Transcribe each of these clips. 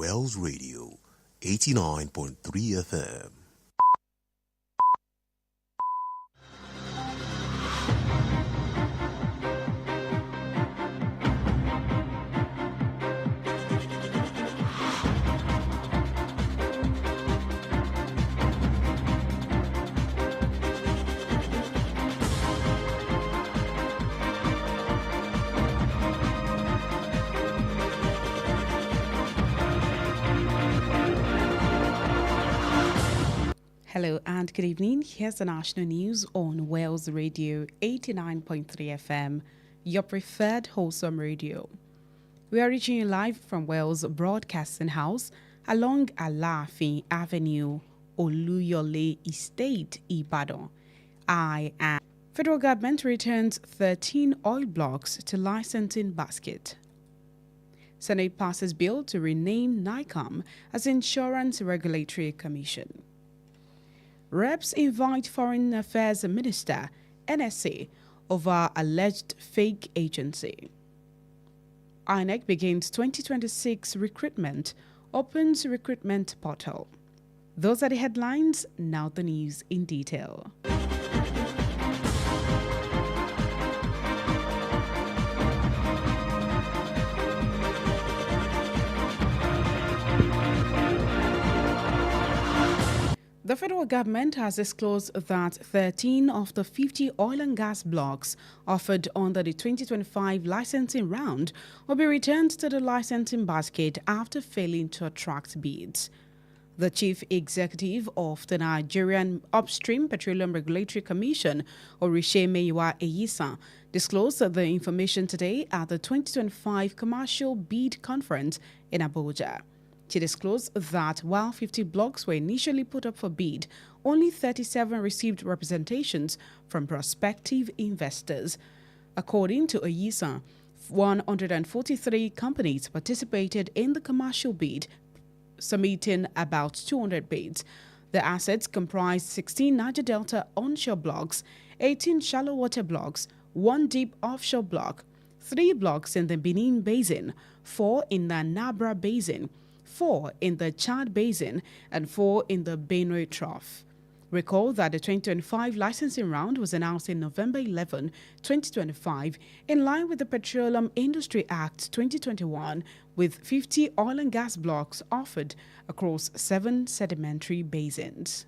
Wells Radio 89.3 FM. Hello and good evening. Here's the national news on Wales Radio 89.3 FM, your preferred wholesome radio. We are reaching you live from Wales Broadcasting House along Alaafin Avenue, Oluyole Estate, Ibadan. Federal government returns 13 oil blocks to licensing basket. Senate passes bill to rename NICOM as Insurance Regulatory Commission. Reps invite Foreign Affairs Minister, NSA, over alleged fake agency. INEC begins 2026 recruitment, opens recruitment portal. Those are the headlines, now the news in detail. The federal government has disclosed that 13 of the 50 oil and gas blocks offered under the 2025 licensing round will be returned to the licensing basket after failing to attract bids. The chief executive of the Nigerian Upstream Petroleum Regulatory Commission, Orishemeyiwa Eyisa, disclosed the information today at the 2025 Commercial Bid Conference in Abuja. She disclosed that while 50 blocks were initially put up for bid, only 37 received representations from prospective investors. According to Oyisa, 143 companies participated in the commercial bid, submitting about 200 bids. The assets comprised 16 Niger Delta onshore blocks, 18 shallow water blocks, 1 deep offshore block, 3 blocks in the Benin Basin, 4 in the Nabra Basin, 4 in the Chad Basin, and 4 in the Benue Trough. Recall that the 2025 licensing round was announced in November 11, 2025, in line with the Petroleum Industry Act 2021, with 50 oil and gas blocks offered across 7 sedimentary basins.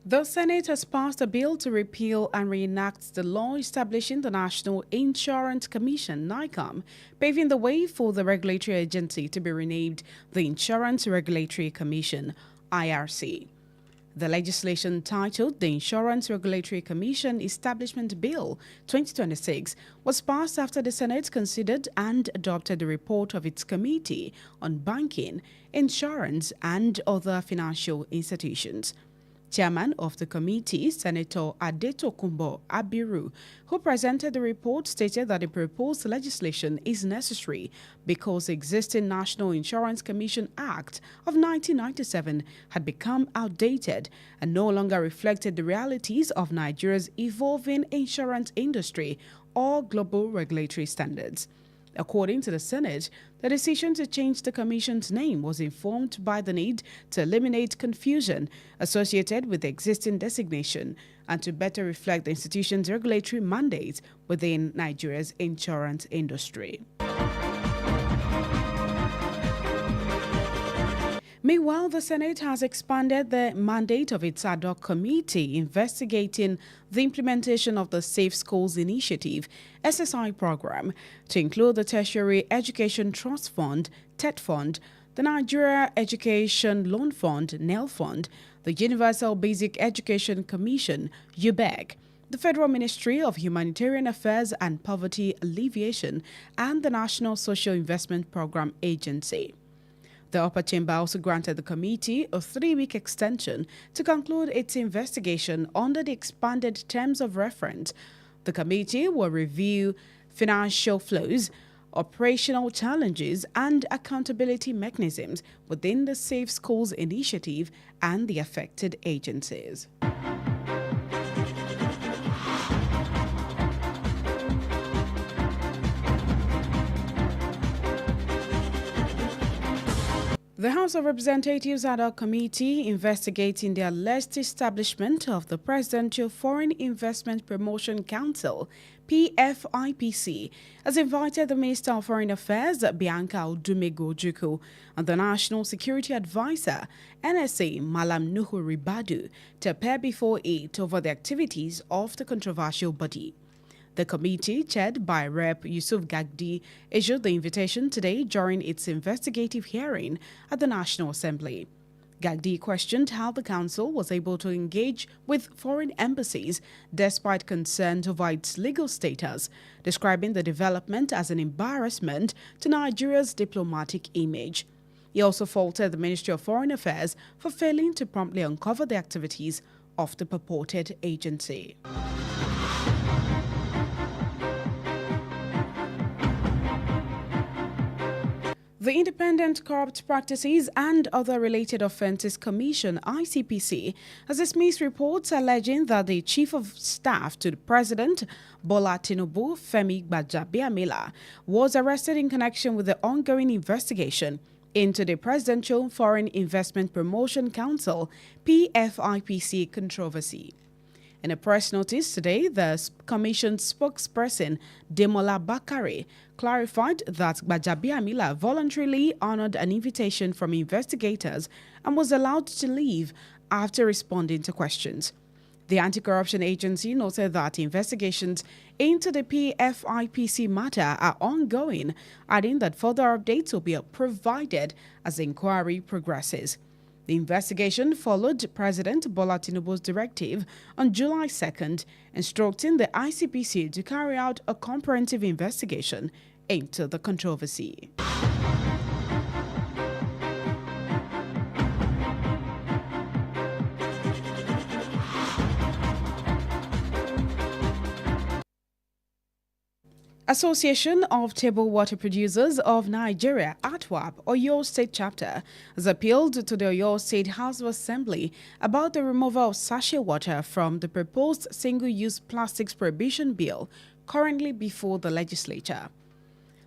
The Senate has passed a bill to repeal and reenact the law establishing the National Insurance Commission, NICOM, paving the way for the regulatory agency to be renamed the Insurance Regulatory Commission, IRC. The legislation titled the Insurance Regulatory Commission Establishment Bill 2026 was passed after the Senate considered and adopted the report of its Committee on Banking, Insurance and Other Financial Institutions. Chairman of the committee, Senator Adetokunbo Abiru, who presented the report, stated that the proposed legislation is necessary because the existing National Insurance Commission Act of 1997 had become outdated and no longer reflected the realities of Nigeria's evolving insurance industry or global regulatory standards. According to the Senate, the decision to change the Commission's name was informed by the need to eliminate confusion associated with the existing designation and to better reflect the institution's regulatory mandate within Nigeria's insurance industry. Meanwhile, the Senate has expanded the mandate of its ad hoc committee investigating the implementation of the Safe Schools Initiative SSI program to include the Tertiary Education Trust Fund, TET Fund, the Nigeria Education Loan Fund, NEL Fund, the Universal Basic Education Commission, UBEC, the Federal Ministry of Humanitarian Affairs and Poverty Alleviation, and the National Social Investment Program Agency. The upper chamber also granted the committee a 3-week extension to conclude its investigation under the expanded terms of reference. The committee will review financial flows operational challenges, and accountability mechanisms within the Safe Schools initiative and the affected agencies. The House of Representatives had a committee investigating the alleged establishment of the Presidential Foreign Investment Promotion Council, PFIPC, has invited the Minister of Foreign Affairs, Bianca Odumegwu-Ojukwu, and the National Security Advisor, NSA, Malam Nuhu Ribadu, to appear before it over the activities of the controversial body. The committee, chaired by Rep. Yusuf Gagdi, issued the invitation today during its investigative hearing at the National Assembly. Gagdi questioned how the council was able to engage with foreign embassies despite concerns over its legal status, describing the development as an embarrassment to Nigeria's diplomatic image. He also faulted the Ministry of Foreign Affairs for failing to promptly uncover the activities of the purported agency. The Independent Corrupt Practices and Other Related Offences Commission, ICPC, has dismissed reports alleging that the Chief of Staff to the President, Bola Tinubu, Femi Gbajabiamila, was arrested in connection with the ongoing investigation into the Presidential Foreign Investment Promotion Council, PFIPC, controversy. In a press notice today, the Commission spokesperson, Demola Bakare, clarified that Gbajabiamila voluntarily honored an invitation from investigators and was allowed to leave after responding to questions. The anti-corruption agency noted that investigations into the PFIPC matter are ongoing, adding that further updates will be provided as the inquiry progresses. The investigation followed President Bola Tinubu's directive on July 2nd, instructing the ICPC to carry out a comprehensive investigation into the controversy. Association of Table Water Producers of Nigeria, ATWAP, Oyo State Chapter, has appealed to the Oyo State House of Assembly about the removal of sachet water from the proposed Single-Use Plastics Prohibition Bill currently before the legislature.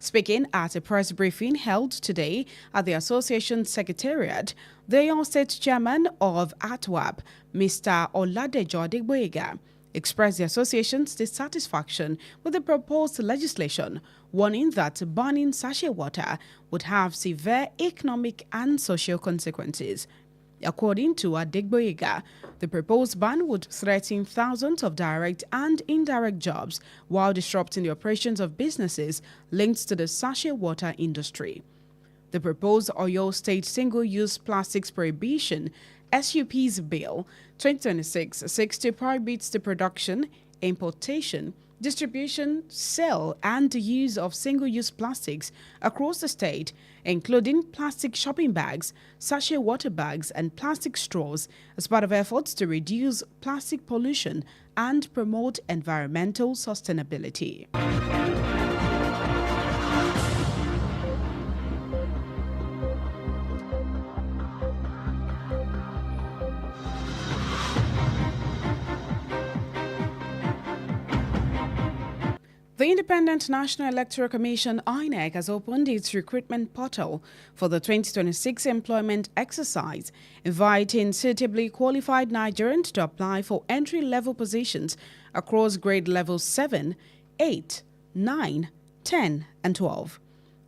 Speaking at a press briefing held today at the association's secretariat, the Oyo State Chairman of ATWAP, Mr. Oladejo Adegboyega, expressed the association's dissatisfaction with the proposed legislation, warning that banning sachet water would have severe economic and social consequences. According to Adegboyega, the proposed ban would threaten thousands of direct and indirect jobs while disrupting the operations of businesses linked to the sachet water industry. The proposed Oyo State Single-Use Plastics Prohibition SUP's Bill 2026 seeks to prohibit the production, importation, distribution, sale, and use of single-use plastics across the state, including plastic shopping bags, sachet water bags, and plastic straws, as part of efforts to reduce plastic pollution and promote environmental sustainability. The Independent National Electoral Commission, INEC, has opened its recruitment portal for the 2026 employment exercise, inviting suitably qualified Nigerians to apply for entry-level positions across grade levels 7, 8, 9, 10, and 12.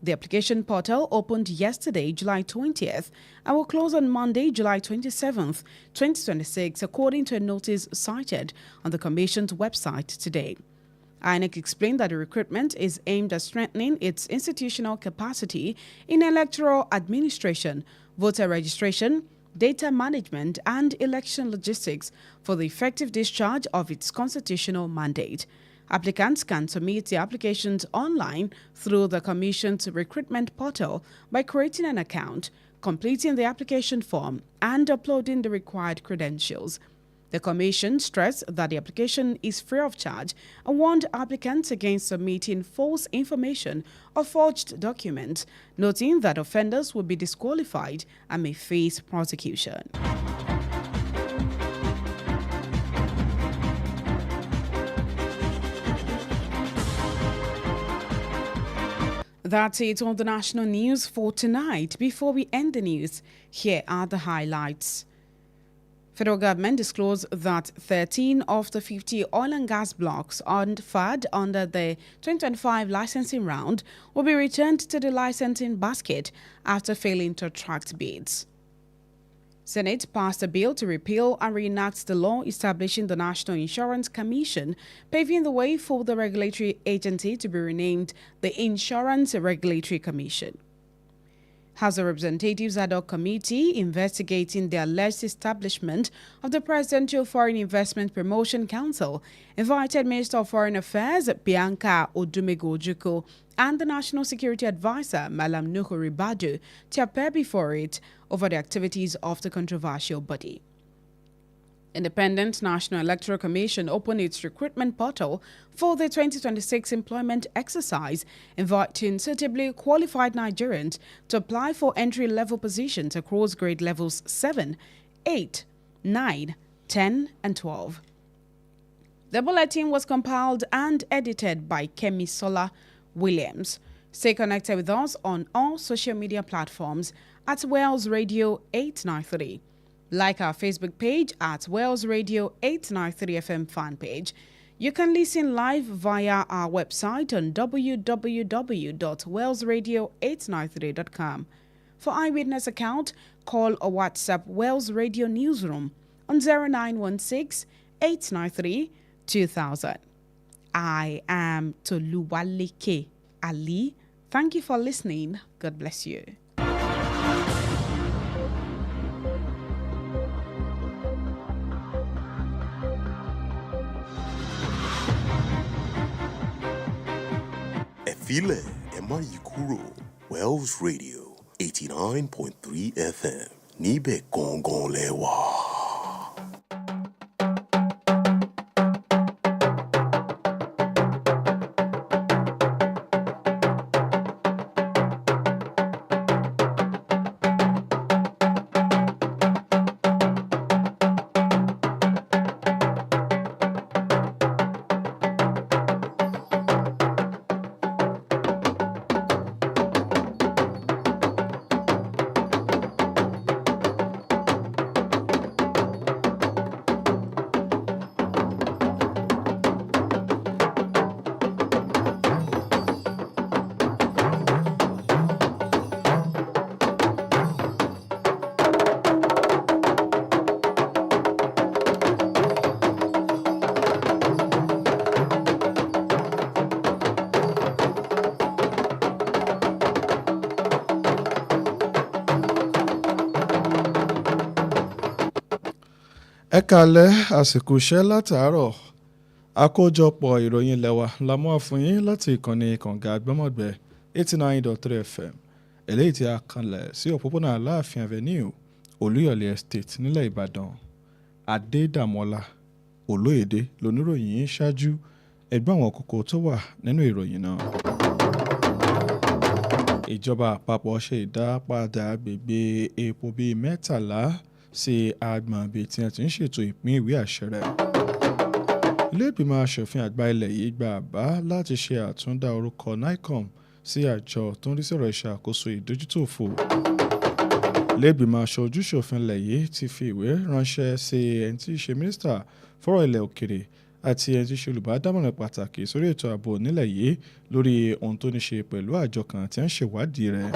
The application portal opened yesterday, July 20th, and will close on Monday, July 27th, 2026, according to a notice cited on the Commission's website today. INEC explained that the recruitment is aimed at strengthening its institutional capacity in electoral administration, voter registration, data management, and election logistics for the effective discharge of its constitutional mandate. Applicants can submit the applications online through the Commission's recruitment portal by creating an account, completing the application form, and uploading the required credentials. The Commission stressed that the application is free of charge and warned applicants against submitting false information or forged documents, noting that offenders will be disqualified and may face prosecution. That's it on the national news for tonight. Before we end the news, here are the highlights. Federal government disclosed that 13 of the 50 oil and gas blocks offered under the 2025 licensing round will be returned to the licensing basket after failing to attract bids. Senate passed a bill to repeal and reenact the law establishing the National Insurance Commission, paving the way for the regulatory agency to be renamed the Insurance Regulatory Commission. House of Representatives ad hoc committee investigating the alleged establishment of the Presidential Foreign Investment Promotion Council invited Minister of Foreign Affairs Bianca Odumegwu-Ojukwu and the National Security Advisor Malam Nuhu Ribadu to appear before it over the activities of the controversial body. Independent National Electoral Commission opened its recruitment portal for the 2026 employment exercise, inviting suitably qualified Nigerians to apply for entry-level positions across grade levels 7, 8, 9, 10, and 12. The bulletin was compiled and edited by Kemi Sola Williams. Stay connected with us on all social media platforms at Wales Radio 893. Like our Facebook page at Wales Radio 893 FM fan page. You can listen live via our website on www.walesradio893.com. For eyewitness account, call or WhatsApp Wales Radio Newsroom on 0916 893 2000. I am Toluwaleke Ali. Thank you for listening. God bless you. Efile Emayikuro, Wells Radio 89.3 FM. Nibe Gongon Lewa. Ẹ káalẹ́ àsìkò iṣẹ́ látàárọ̀ àkójọpọ̀ ìròyìn ilé wa la mú wá fún yín láti ìkànnì kànga àgbọ́mọ̀gbẹ́ 89.3 FM eléyìí tí a kanlẹ̀ sí òpópónà Aláàfin Avenue Olúyọ̀lé Estate nílẹ̀ Ìbàdàn. Adédàmọ́lá Olóyèdé lóníròyìn yín ṣáájú ẹgbẹ́ àwọn kókó tó wà nínú ìròyìn náà. Ìjọba àpapọ̀ ṣe ìdápadà agbègbè epo bíi 13 sí agbọ̀n ibi tí wọ́n ti ń ṣètò ìpín ìwé àṣẹ rẹ̀. Ilé ìgbìmọ̀ aṣòfin àgbà ilẹ̀ yìí gba àbá láti ṣe àtúndá orúkọ NICOM sí àjọ tó ń rí sọ̀rọ̀ ìṣàkóso ìdójútòfò. Ilé ìgbìmọ̀ aṣojú-ṣòfin ilẹ̀ yìí ti fi ìwé ránṣẹ́ sí ẹni tí í ṣe mínísítà fọ́rọ̀ ilẹ̀ òkèrè àti ẹni tí í ṣe olùbádámọ̀ràn pàtàkì sórí ètò ààbò nílẹ̀ yìí lórí ohun tó ní ṣe pẹ̀lú àjọ kan tí ń ṣèwádìí rẹ̀.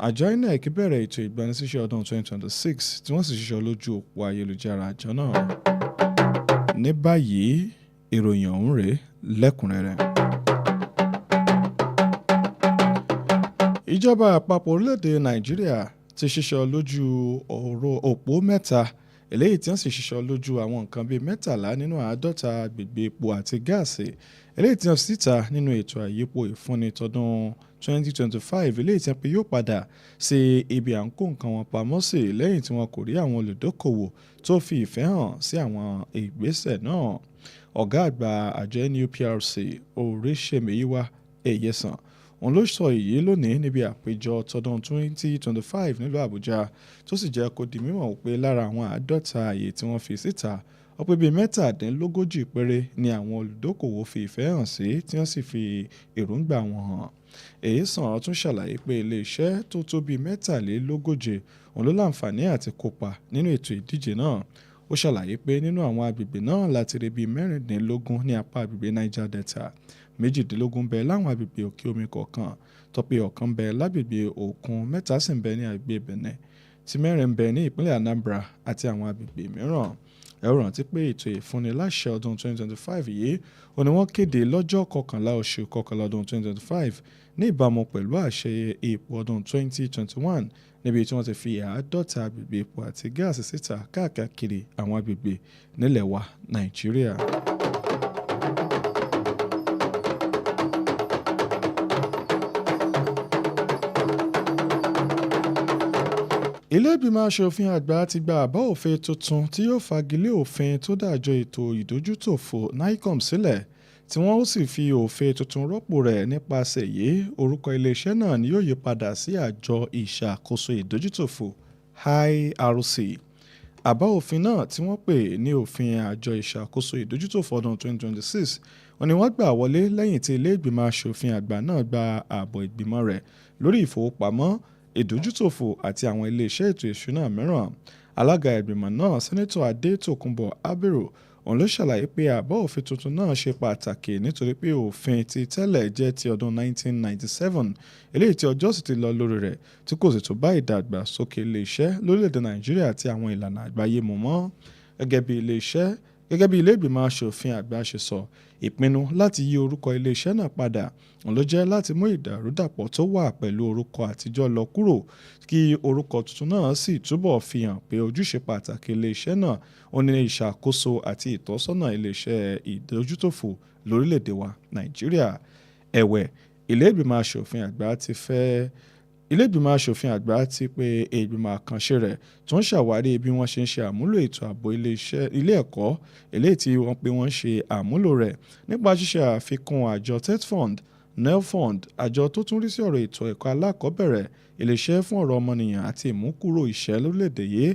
Àjọ INEC bẹ̀rẹ̀ ètò ìgbanisíṣẹ́ ọdún 2026 tí wọ́n sì ṣiṣọ́ lójú òpó ayélujára àjọ náà. Ní báyìí, ìròyìn ọ̀hún rèé lẹ́kùnrẹ́rẹ́. Ìjọba àpapọ̀ orílẹ̀-èdè Nàìjíríà ti ṣiṣọ́ lójú òpó mẹ́ta eléyìí tí wọ́n sì ṣiṣọ́ lójú àwọn nǹkan bíi 13 nínú 50 agbègbè epo àti gáàsì eléyìí tí wọ́n fi síta nínú ètò àyípo ìfúnni tọdún 2025 eléyìí tí wọ́n pe yóò padà sí ibi à ń kó nǹkan wọn pamọ́ sí lẹ́yìn tí wọn kò rí àwọn olùdókòwò tó fi ìfẹ́ hàn sí àwọn ìgbésẹ̀ náà. Ọ̀gá àgbà àjọ NUPRC Oríṣèmíyíwá Ẹ̀yẹsàn òun ló sọ èyí lónìí níbi àpéjọ tọdún 2025 nílùú Àbújá tó sì jẹ́ kó di mímọ̀ pé lára àwọn 50 àyè tí wọ́n fi síta ó pé bíi 37 péré ni àwọn olùdókòwò fi ìfẹ́ hàn sí tí wọ́n sì fi èròǹgbà wọn hàn. Ẹ̀yẹsàn tún ṣàlàyé pé ilé-iṣẹ́ tó tó bíi 43 òun ló láǹfààní àti kópa nínú ètò ìdíje náà. Ó ṣàlàyé pé nínú àwọn agbègbè náà láti rí bíi 16 ní apá agbègbè Niger Delta, 18 bẹ láwọn agbègbè òkè omi kọ̀ọ̀kan, tó pé 1 bẹ lágbègbè òkun, 3 sì ń bẹ ní agbègbè Benin, tí 4 ń bẹ ní ìpínlẹ̀ Anambra àti àwọn agbègbè mìíràn. Ẹ ó rántí pé ètò ìfúnni láṣẹ ọdún 2025 yìí ó ní wọ́n kéde lọ́jọ́ 11 oṣù kọkànlá ọdún 2025 ní ìbámu pẹ̀lú àṣẹ epo ọdún 2021 níbi tí wọ́n ti fi 50 agbègbè epo àti gáàsì síta káàkiri àwọn agbègbè nílẹ̀ wa Nàìjíríà. Ilé ìgbìmọ̀ aṣòfin àgbà ti gba àbá òfin tuntun tí yóò fagilé òfin tó dájọ́ ètò ìdójútòfò NICOM sílẹ̀ tí wọ́n ó sì fi òfin tuntun rọ́pò rẹ̀. Nípasẹ̀ èyí, orúkọ iléeṣẹ́ náà ni yóò yí padà sí àjọ ìṣàkóso ìdójútòfò IRC. Àbá òfin náà tí wọ́n pè ní òfin àjọ ìṣàkóso ìdójútòfò ọdún 2026 wọ́n ní wọ́n gbà wọlé lẹ́yìn tí ilé ìgbìmọ̀ aṣòfin àgbà náà gba àbọ̀ ìgbìmọ̀ rẹ̀ lórí ìfowópamọ́, ìdójútòfò àti àwọn iléeṣẹ́ ètò ìṣúná mìíràn. Alága ìgbìmọ̀ náà, Sẹ́nẹ́tọ̀ Adétòkunbọ̀ Abbero, òun ló ṣàlàyé pé àbá òfin tuntun náà ṣe pàtàkì nítorí pé òfin ti tẹ́lẹ̀ jẹ́ ti ọdún 1997 eléyìí tí ọjọ́ sì ti lọ lórí rẹ̀ tí kò sì tún bá ìdàgbàsókè iléeṣẹ́ lórílẹ̀‐èdè Nàìjíríà àti àwọn ìlànà àgbáyé mu mọ́. Gẹ́gẹ́ bí ilé ìgbìmọ̀ aṣòfin àgbà ṣe sọ, ìpinnu láti yí orúkọ iléeṣẹ́ náà padà òun ló jẹ́ láti mú ìdàrúdàpọ̀ tó wà pẹ̀lú orúkọ àtijọ́ lọ kúrò kí orúkọ tuntun náà sì túbọ̀ fi hàn pé ojúṣe pàtàkì iléeṣẹ́ náà ó ní ìṣàkóso àti ìtọ́sọ́nà iléeṣẹ́ ìdójútòfò lórílẹ̀‐èdè wa Nàìjíríà. Ẹ̀wẹ̀, ilé ìgbìmọ̀ aṣòfin àgbà ti pe ìgbìmọ̀ àkànṣe rẹ̀ tó ń ṣàwárí bí wọ́n ṣe ń ṣe àmúlò ètò ààbò ilé ẹ̀kọ́ eléyìí tí wọ́n pe wọ́n ṣe àmúlò rẹ̀ nípa ṣíṣe àfikún àjọ TETFund, NELFund, àjọ tó tún rí sí ọ̀rọ̀ ètò ẹ̀kọ́ alákọ̀ọ́bẹ̀rẹ̀, iléeṣẹ́ fún ọ̀rọ̀ ọmọnìyàn àti ìmúkúrò ìṣẹ́ lórílẹ̀‐èdè yìí